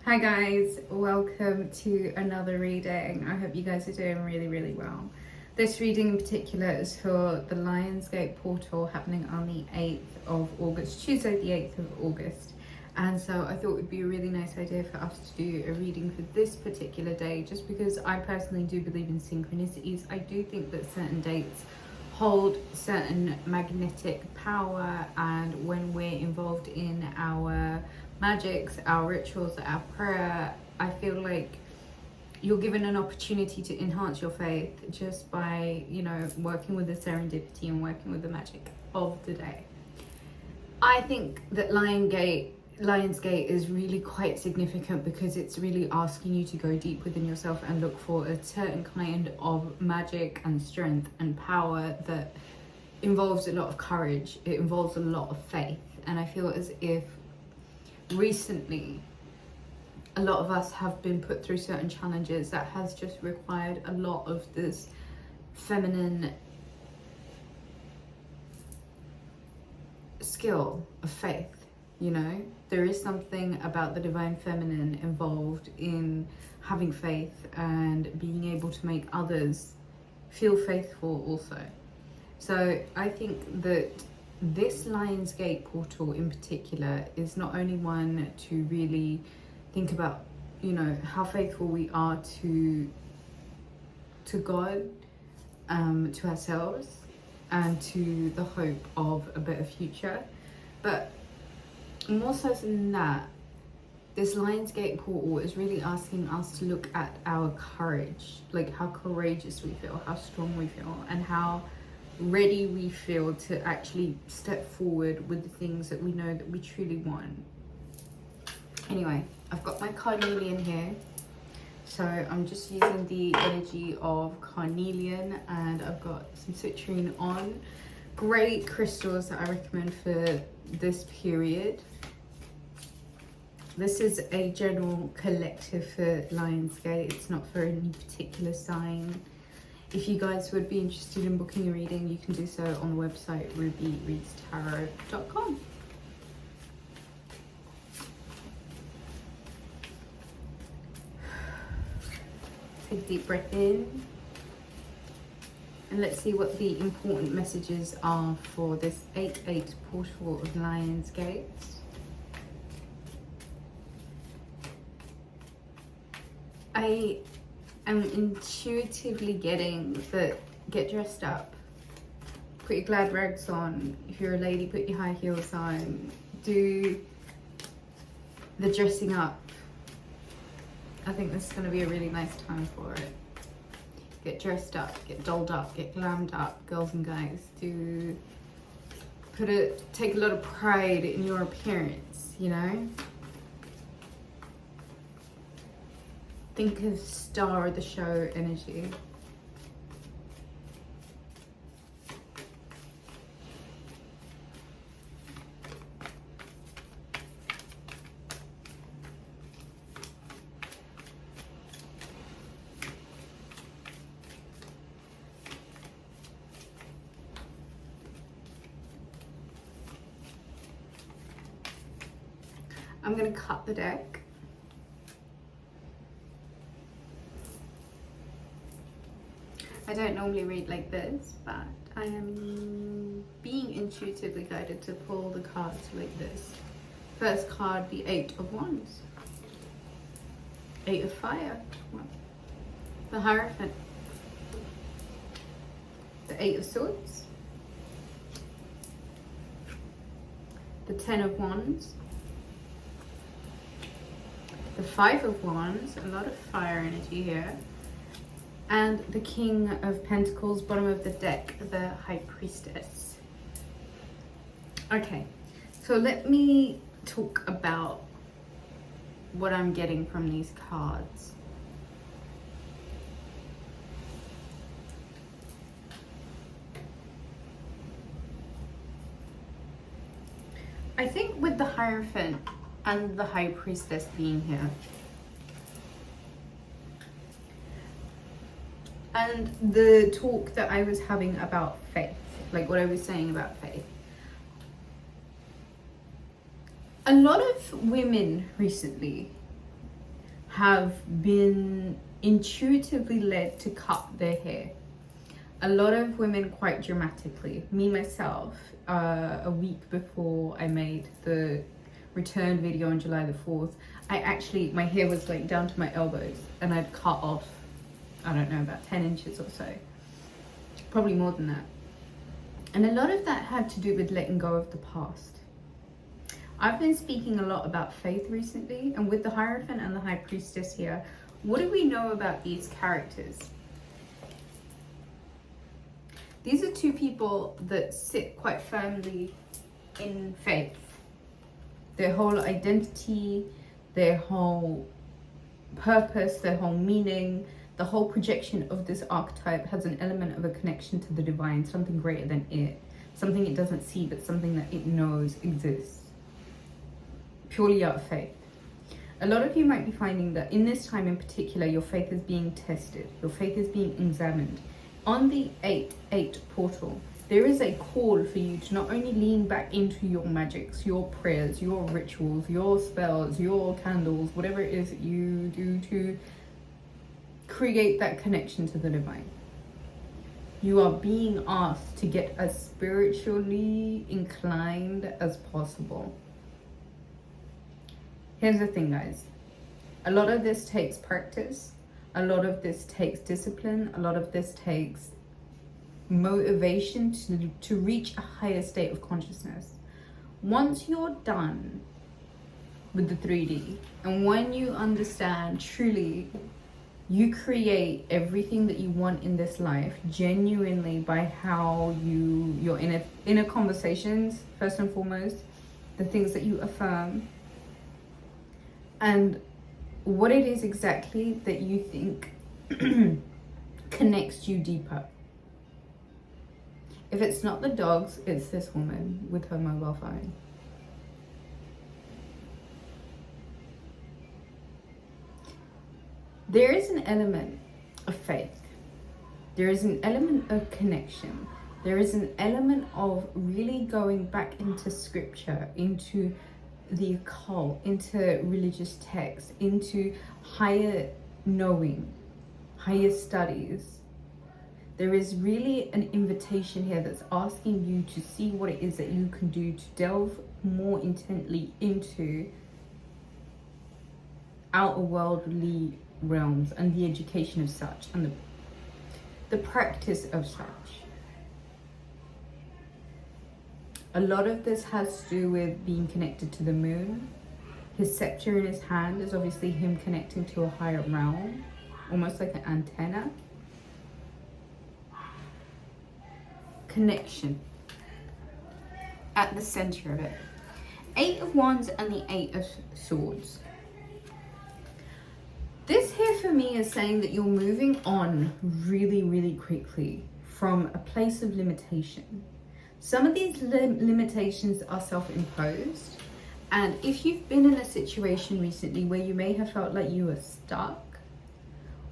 Hi guys, welcome to another reading. I hope you guys are doing really well. This reading in particular is for the Lionsgate portal happening on the 8th of August, Tuesday the 8th of August. And so I thought it would be a really nice idea for us to do a reading for this particular day, just because I personally do believe in synchronicities. I do think that certain dates hold certain magnetic power, and when we're involved in our magics, our rituals, our prayer, I feel like you're given an opportunity to enhance your faith just by, working with the serendipity and working with the magic of the day. I think that Lionsgate is really quite significant because it's really asking you to go deep within yourself and look for a certain kind of magic and strength and power that involves a lot of courage. It involves a lot of faith, and I feel as if recently a lot of us have been put through certain challenges that has just required a lot of this feminine skill of faith. There is something about the divine feminine involved in having faith and being able to make others feel faithful also. So I think that this Lionsgate portal in particular is not only one to really think about, how faithful we are to God, to ourselves, and to the hope of a better future. But more so than that, this Lionsgate portal is really asking us to look at our courage, like how courageous we feel, how strong we feel, and how ready we feel to actually step forward with the things that we know that we truly want. Anyway, I've got my carnelian here, so I'm just using the energy of carnelian, and I've got some citrine on. Great crystals that I recommend for this period. This is a general collective for Lionsgate. It's not for any particular sign. If you guys would be interested in booking a reading, you can do so on the website rubyreadstarot.com. Take a deep breath in. And let's see what the important messages are for this 8/8 portal of Lionsgate. I am intuitively getting that get dressed up, put your glad rags on. If you're a lady, put your high heels on, do the dressing up. I think this is going to be a really nice time for it. Get dressed up, get dolled up, get glammed up, girls and guys. Take a lot of pride in your appearance, Think of star of the show energy. I'm going to cut the deck. I don't normally read like this, but I am being intuitively guided to pull the cards like this. First card, the 8 of Wands. 8 of Fire. The Hierophant. The 8 of Swords. The 10 of Wands. The 5 of Wands, a lot of fire energy here. And the King of Pentacles, bottom of the deck, the High Priestess. Okay, so let me talk about what I'm getting from these cards. I think with the Hierophant and the High Priestess being here, and the talk that I was having about faith, like what I was saying about faith, a lot of women recently have been intuitively led to cut their hair. A lot of women quite dramatically. Me myself, a week before I made the return video on July the 4th, my hair was like down to my elbows and I'd cut off, I don't know, about 10 inches or so. Probably more than that. And a lot of that had to do with letting go of the past. I've been speaking a lot about faith recently, and with the Hierophant and the High Priestess here, what do we know about these characters? These are two people that sit quite firmly in faith. Their whole identity, their whole purpose, their whole meaning, the whole projection of this archetype has an element of a connection to the divine, something greater than it, something it doesn't see, but something that it knows exists, purely out of faith. A lot of you might be finding that in this time in particular, your faith is being tested, your faith is being examined. On the 8-8 portal, there is a call for you to not only lean back into your magics, your prayers, your rituals, your spells, your candles, whatever it is that you do to create that connection to the divine. You are being asked to get as spiritually inclined as possible. Here's the thing, guys. A lot of this takes practice. A lot of this takes discipline. A lot of this takes motivation to reach a higher state of consciousness. Once you're done with the 3D, and when you understand truly, you create everything that you want in this life genuinely by how your inner conversations, first and foremost, the things that you affirm, and what it is exactly that you think connects you deeper. If it's not the dogs, it's this woman with her mobile phone. There is an element of faith. There is an element of connection. There is an element of really going back into scripture, into the occult, into religious texts, into higher knowing, higher studies. There is really an invitation here that's asking you to see what it is that you can do to delve more intently into outer worldly realms and the education of such and the practice of such. A lot of this has to do with being connected to the moon. His scepter in his hand is obviously him connecting to a higher realm, almost like an antenna. Connection at the center of it. 8 of Wands and the 8 of Swords. This here for me is saying that you're moving on really, really quickly from a place of limitation. Some of these limitations are self-imposed, and if you've been in a situation recently where you may have felt like you were stuck,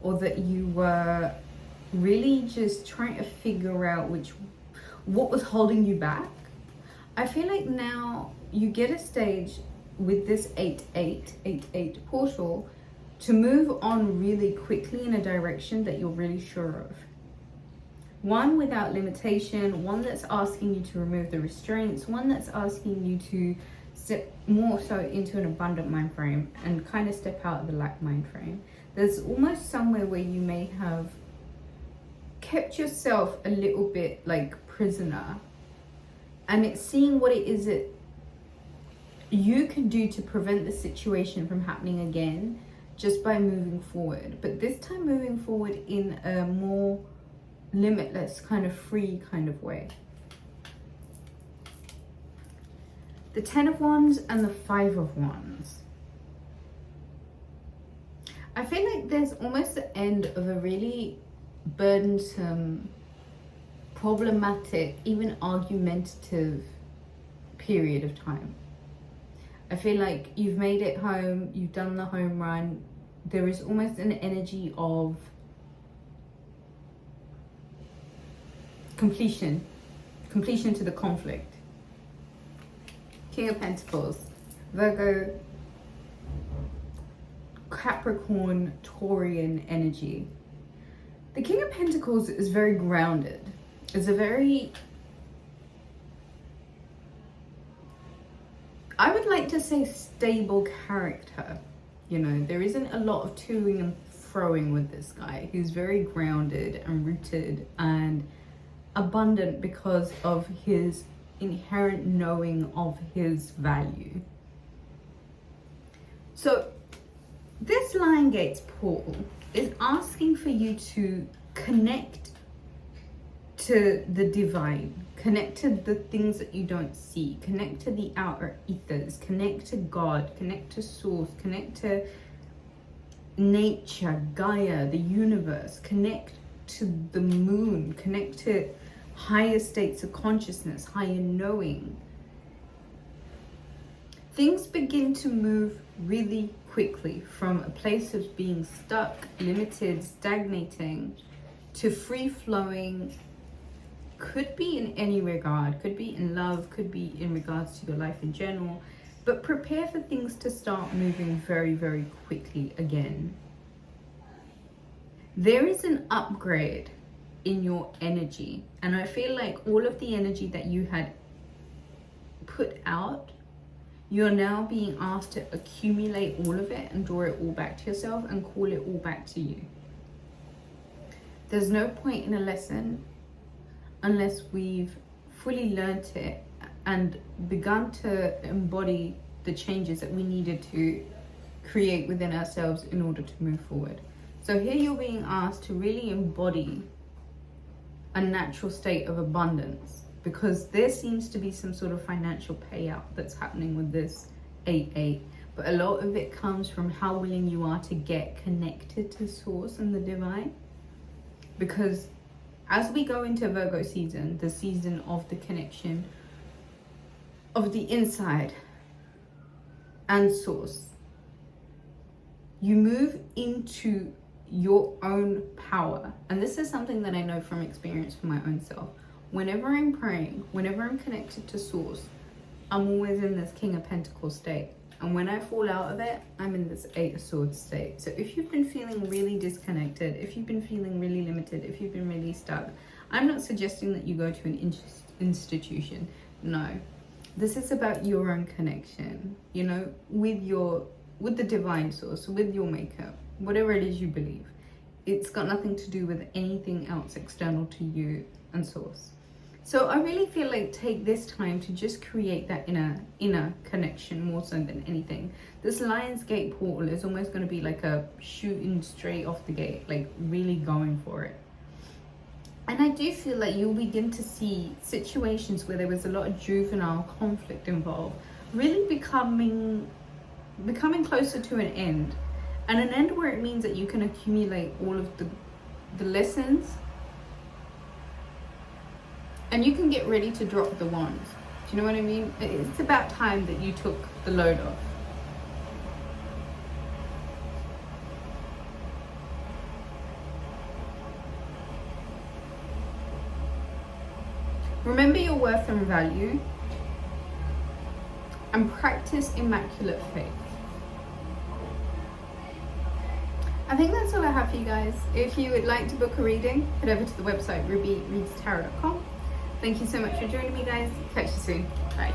or that you were really just trying to figure out what was holding you back, I feel like now you get a stage with this 8-8 portal to move on really quickly in a direction that you're really sure of. One without limitation, one that's asking you to remove the restraints, one that's asking you to step more so into an abundant mind frame and kind of step out of the lack mind frame. There's almost somewhere where you may have kept yourself a little bit like prisoner, and it's seeing what it is that you can do to prevent the situation from happening again just by moving forward. But this time moving forward in a more limitless, kind of free kind of way. The 10 of Wands and the 5 of Wands. I feel like there's almost the end of a really burdensome, problematic, even argumentative period of time. I feel like you've made it home, you've done the home run. There is almost an energy of completion to the conflict. King of Pentacles, Virgo, Capricorn, Taurian energy. The King of Pentacles is very grounded. It's a very, I would like to say, stable character. You know, there isn't a lot of toing and froing with this guy. He's very grounded and rooted and abundant because of his inherent knowing of his value. So this Lion Gates portal is asking for you to connect to the divine, connect to the things that you don't see, connect to the outer ethers, connect to God, connect to source, connect to nature, Gaia, the universe, connect to the moon, connect to higher states of consciousness, higher knowing. Things begin to move really quickly from a place of being stuck, limited, stagnating, to free-flowing. Could be in any regard, could be in love, could be in regards to your life in general, but prepare for things to start moving very, very quickly again. There is an upgrade in your energy, and I feel like all of the energy that you had put out, you're now being asked to accumulate all of it and draw it all back to yourself and call it all back to you. There's no point in a lesson unless we've fully learnt it and begun to embody the changes that we needed to create within ourselves in order to move forward. So here you're being asked to really embody a natural state of abundance, because there seems to be some sort of financial payout that's happening with this 8-8. But a lot of it comes from how willing you are to get connected to source and the divine. Because as we go into Virgo season, the season of the connection of the inside and source, you move into your own power. And this is something that I know from experience for my own self. Whenever I'm praying, whenever I'm connected to source, I'm always in this King of Pentacles state. And when I fall out of it, I'm in this 8 of Swords state. So if you've been feeling really disconnected, if you've been feeling really limited, if you've been really stuck, I'm not suggesting that you go to an institution. No, this is about your own connection, you know, with the divine source, with your maker, whatever it is you believe. It's got nothing to do with anything else external to you and source. So I really feel like take this time to just create that inner connection more so than anything. This Lion's Gate portal is almost going to be like a shooting straight off the gate, like really going for it. And I do feel like you'll begin to see situations where there was a lot of juvenile conflict involved really becoming closer to an end. And an end where it means that you can accumulate all of the lessons, and you can get ready to drop the wands. Do you know what I mean? It's about time that you took the load off. Remember your worth and value, and practice immaculate faith. I think that's all I have for you guys. If you would like to book a reading, head over to the website rubyreadstarot.com. Thank you so much for joining me, guys. Catch you soon. Bye.